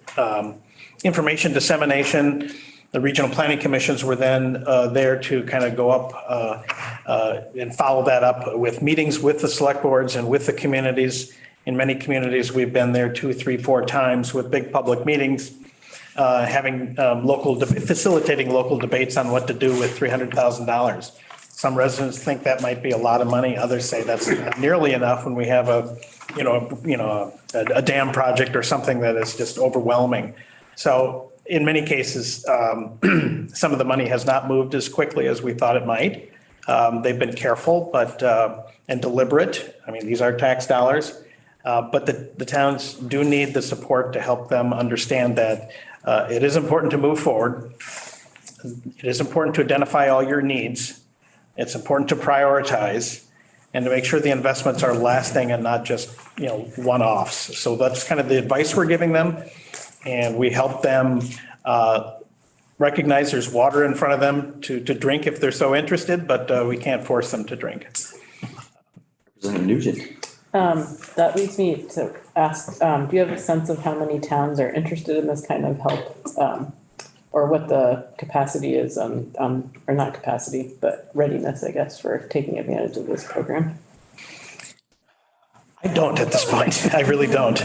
information dissemination. The regional planning commissions were then there to kind of go up and follow that up with meetings with the select boards and with the communities. In many communities, we've been there 2, 3, 4 times with big public meetings, having facilitating local debates on what to do with $300,000. Some residents think that might be a lot of money. Others say that's not nearly enough when we have a dam project or something that is just overwhelming. So in many cases, some of the money has not moved as quickly as we thought it might. They've been careful and deliberate. I mean, these are tax dollars, but the towns do need the support to help them understand that it is important to move forward. It is important to identify all your needs. It's important to prioritize and to make sure the investments are lasting and not just, one-offs. So that's kind of the advice we're giving them. And we help them recognize there's water in front of them to drink if they're so interested, but we can't force them to drink. Representative Nugent. That leads me to ask, do you have a sense of how many towns are interested in this kind of help? Or what the capacity is or not capacity, but readiness, I guess, for taking advantage of this program? I don't at this point. I really don't.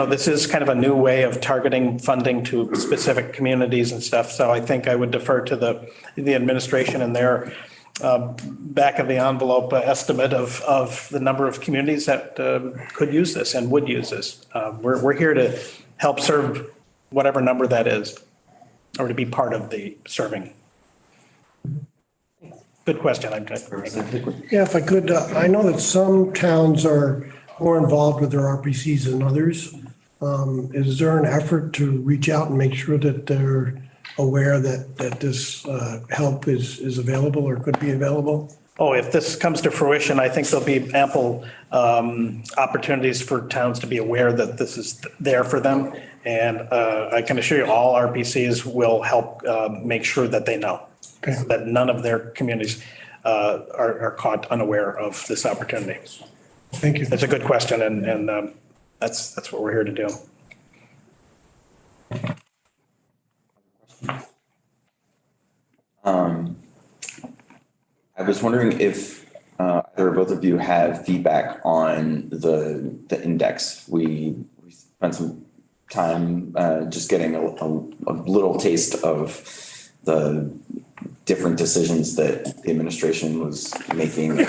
This is kind of a new way of targeting funding to specific communities and stuff. So I think I would defer to the administration and their back of the envelope estimate of the number of communities that could use this and would use this. We're here to help serve whatever number that is, or to be part of the serving. Good question. Yeah, if I could, I know that some towns are more involved with their RPCs than others. Is there an effort to reach out and make sure that they're aware that this help is available or could be available? Oh, if this comes to fruition, I think there'll be ample opportunities for towns to be aware that this is there for them. And I can assure you all RPCs will help make sure that they know. Okay. So that none of their communities are caught unaware of this opportunity. Thank you. That's a good question, and that's what we're here to do. I was wondering if either or both of you have feedback on the index. We spent some time just getting a little taste of the different decisions that the administration was making,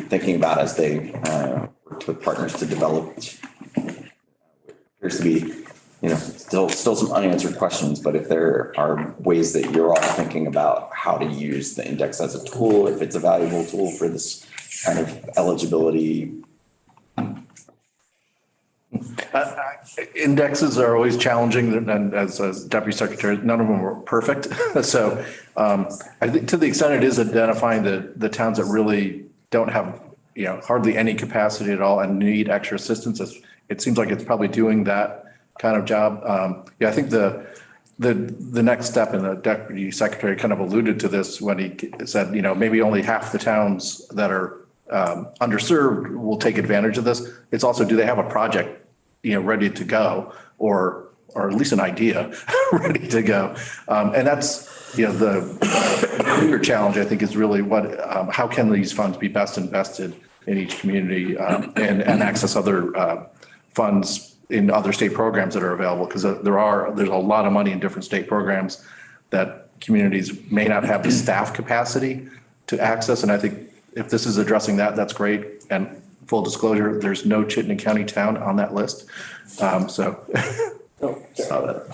thinking about as they worked with partners to develop what appears to be, still some unanswered questions. But if there are ways that you're all thinking about how to use the index as a tool, if it's a valuable tool for this kind of eligibility. Indexes are always challenging, and as Deputy Secretary, none of them are perfect. So I think to the extent it is identifying the towns that really don't have hardly any capacity at all and need extra assistance, it seems like it's probably doing that kind of job. I think the next step, and the Deputy Secretary kind of alluded to this when he said maybe only half the towns that are underserved will take advantage of this. It's also, do they have a project ready to go, or or at least an idea, ready to go. And that's, the bigger challenge, I think, is really how can these funds be best invested in each community and access other funds in other state programs that are available, because there's a lot of money in different state programs that communities may not have the staff capacity to access. And I think if this is addressing that, that's great. And full disclosure, there's no Chittenden County town on that list. So. Saw that.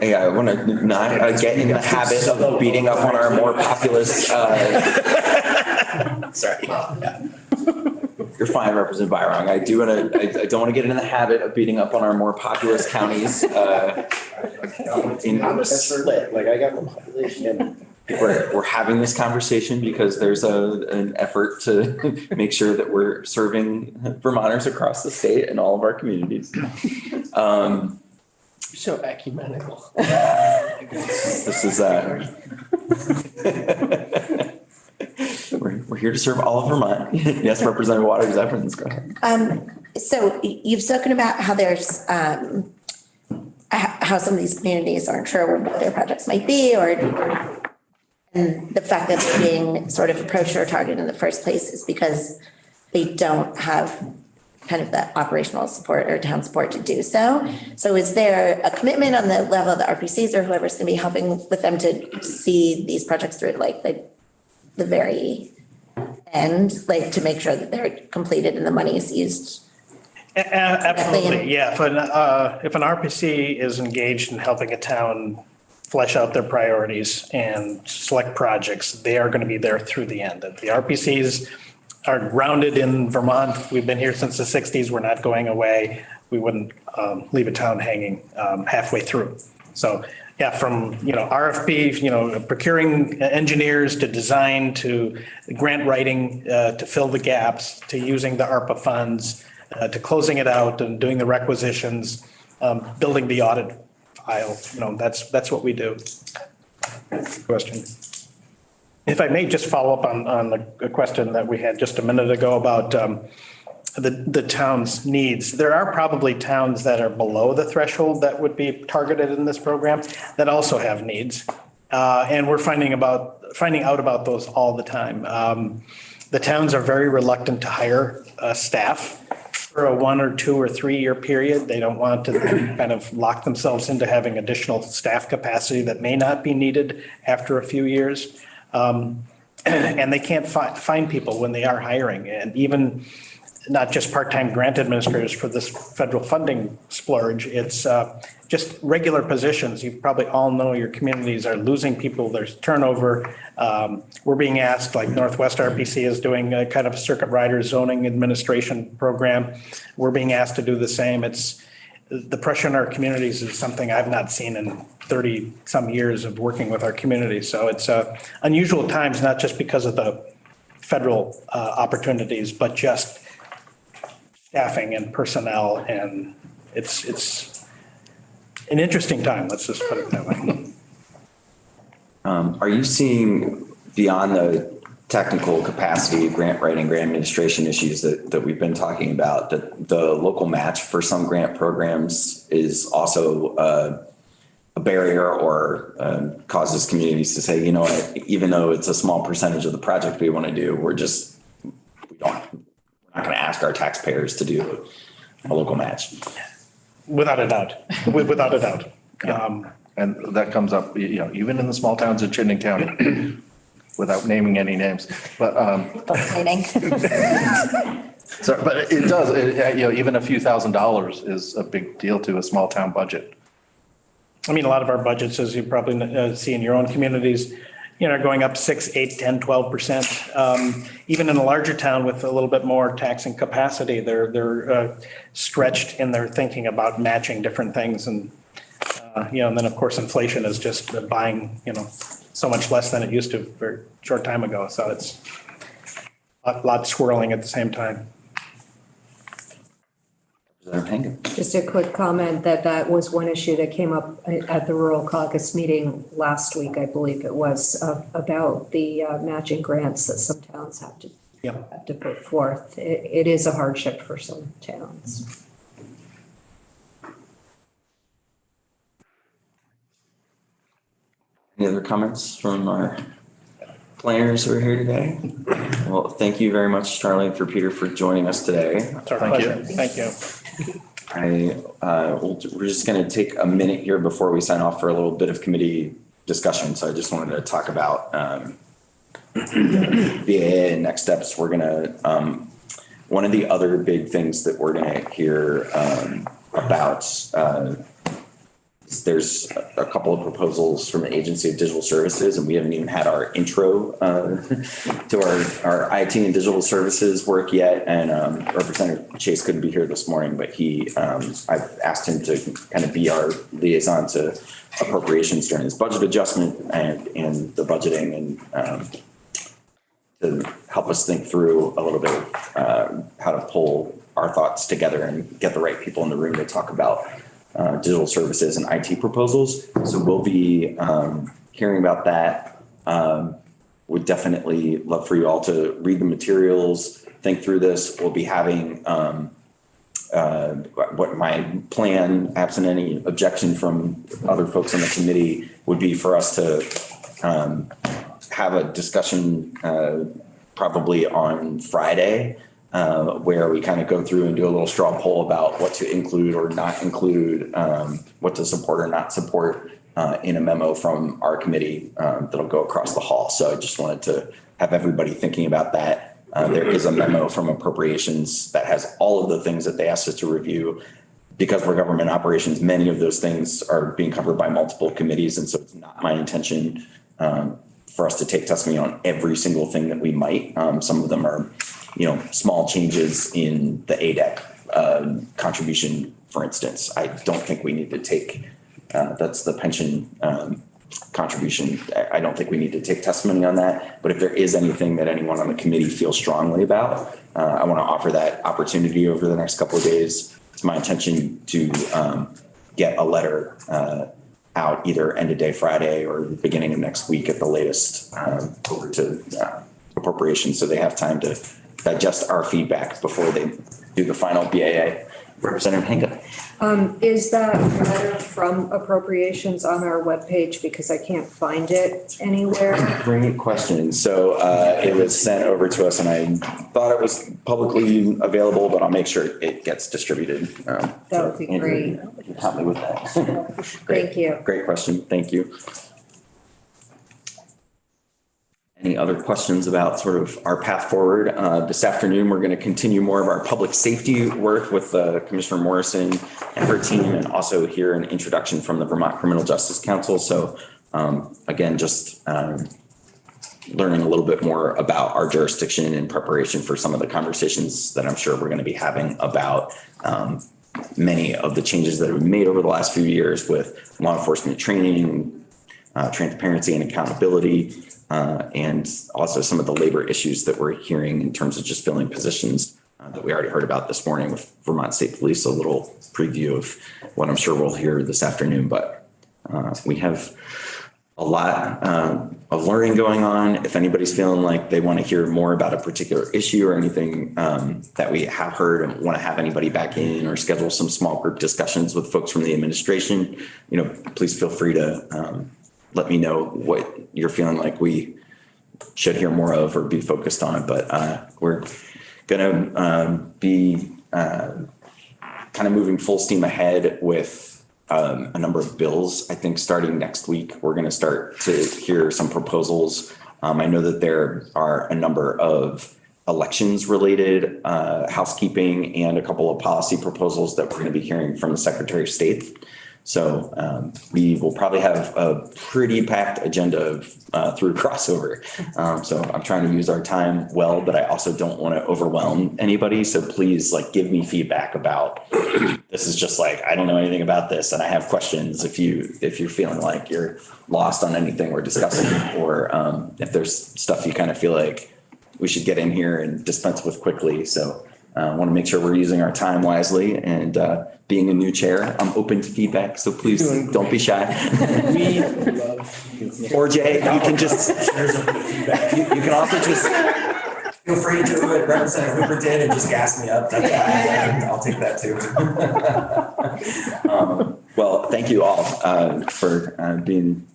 I want to not get in the habit of beating up on our more populous. Sorry. You're fine, Representative Byron. I don't want to get in the habit of beating up on our more populous counties. I'm a split, like I got the population. We're having this conversation because there's an effort to make sure that we're serving Vermonters across the state and all of our communities. So ecumenical. This is we're here to serve all of Vermont. Yes, Representative Waters, Evans, go ahead. So you've spoken about how there's how some of these communities aren't sure what their projects might be, and the fact that they're being sort of approached or targeted in the first place is because they don't have kind of the operational support or town support to do so. So is there a commitment on the level of the RPCs or whoever's going to be helping with them to see these projects through like the very end, like to make sure that they're completed and the money is used? Absolutely, yeah. If an RPC is engaged in helping a town flesh out their priorities and select projects, they are going to be there through the end. The RPCs are grounded in Vermont. We've been here since the 60s. We're not going away. We wouldn't leave a town hanging halfway through. So yeah, from, RFP, procuring engineers to design to grant writing to fill the gaps to using the ARPA funds to closing it out and doing the requisitions, building the audit file, that's what we do. Question. If I may just follow up on the question that we had just a minute ago about the town's needs. There are probably towns that are below the threshold that would be targeted in this program that also have needs. And we're finding out about those all the time. The towns are very reluctant to hire staff for a 1 or 2 or 3 year period. They don't want to kind of lock themselves into having additional staff capacity that may not be needed after a few years. And they can't find people when they are hiring, and even not just part-time grant administrators for this federal funding splurge. It's just regular positions. You probably all know your communities are losing people. There's turnover. We're being asked, like Northwest RPC is doing a kind of circuit rider zoning administration program. We're being asked to do the same. It's the pressure in our communities is something I've not seen in 30 some years of working with our community. So it's unusual times, not just because of the federal opportunities, but just staffing and personnel. And it's an interesting time. Let's just put it that way. Are you seeing beyond the technical capacity, grant writing, grant administration issues that we've been talking about, that the local match for some grant programs is also a barrier or causes communities to say, you know what, even though it's a small percentage of the project we want to do, we're not going to ask our taxpayers to do a local match. Without a doubt, without a doubt. And that comes up, even in the small towns of Chittenden County, without naming any names, but so, but it does, even a few $1,000s is a big deal to a small town budget. I mean, a lot of our budgets, as you probably see in your own communities, are going up 6, 8, 10, 12%. Even in a larger town with a little bit more taxing capacity, they're stretched in their thinking about matching different things. And, and then of course, inflation is just buying, so much less than it used to a very short time ago. So it's a lot swirling at the same time. Just a quick comment that was one issue that came up at the Rural Caucus meeting last week, I believe it was, about the matching grants that some towns have to put forth. It is a hardship for some towns. Any other comments from our planners who are here today? Well, thank you very much, Charlie, and for Peter for joining us today. It's our Thank you. pleasure. Thank you. We're just going to take a minute here before we sign off for a little bit of committee discussion. So I just wanted to talk about BAA and next steps. We're going to, one of the other big things that we're going to hear about, there's a couple of proposals from the Agency of Digital Services, and we haven't even had our intro to our IT and digital services work yet. And Representative Chase couldn't be here this morning, but I've asked him to kind of be our liaison to appropriations during this budget adjustment and the budgeting, and to help us think through a little bit of how to pull our thoughts together and get the right people in the room to talk about digital services and IT proposals. So we'll be hearing about that. Would definitely love for you all to read the materials, think through this. We'll be having what my plan, absent any objection from other folks on the committee, would be for us to have a discussion probably on Friday, where we kind of go through and do a little straw poll about what to include or not include, what to support or not support in a memo from our committee that'll go across the hall. So I just wanted to have everybody thinking about that. There is a memo from appropriations that has all of the things that they asked us to review. Because we're government operations, many of those things are being covered by multiple committees. And so it's not my intention for us to take testimony on every single thing that we might. Some of them are, small changes in the ADEC contribution, for instance. I don't think we need to take, that's the pension contribution. I don't think we need to take testimony on that. But if there is anything that anyone on the committee feels strongly about, I want to offer that opportunity over the next couple of days. It's my intention to get a letter out either end of day Friday or beginning of next week at the latest over to appropriations, so they have time to digest our feedback before they do the final BAA. Representative Hanka. Is that letter from appropriations on our webpage? Because I can't find it anywhere. Great question. So it was sent over to us and I thought it was publicly available, but I'll make sure it gets distributed. That would be great. You can help me with that. Thank you. Great question. Thank you. Any other questions about sort of our path forward? This afternoon, we're going to continue more of our public safety work with Commissioner Morrison and her team, and also hear an introduction from the Vermont Criminal Justice Council. So again, just learning a little bit more about our jurisdiction in preparation for some of the conversations that I'm sure we're going to be having about many of the changes that have been made over the last few years with law enforcement training, transparency and accountability, and also some of the labor issues that we're hearing in terms of just filling positions that we already heard about this morning with Vermont State Police, a little preview of what I'm sure we'll hear this afternoon. But we have a lot of learning going on. If anybody's feeling like they want to hear more about a particular issue or anything that we have heard and want to have anybody back in or schedule some small group discussions with folks from the administration, please feel free to let me know what you're feeling like we should hear more of or be focused on. But we're going to be kind of moving full steam ahead with a number of bills. I think starting next week, we're going to start to hear some proposals. I know that there are a number of elections related housekeeping and a couple of policy proposals that we're going to be hearing from the Secretary of State. So we will probably have a pretty packed agenda through crossover. So I'm trying to use our time well, but I also don't want to overwhelm anybody. So please give me feedback about this is just I don't know anything about this and I have questions if you're feeling like you're lost on anything we're discussing, or if there's stuff you kind of feel like we should get in here and dispense with quickly. So I want to make sure we're using our time wisely, and being a new chair, I'm open to feedback. So please don't be shy. Or Jay, you can just, you can also just feel free to do it. Representative Hooper did and just gas me up. That's fine. I'll take that too. Well, thank you all for being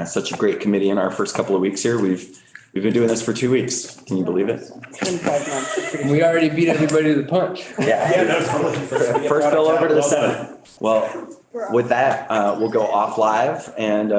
such a great committee in our first couple of weeks here. We've been doing this for 2 weeks. Can you believe it? It's been 5 months. We already beat everybody to the punch. First bill over to the Senate. Well, with that, we'll go off live and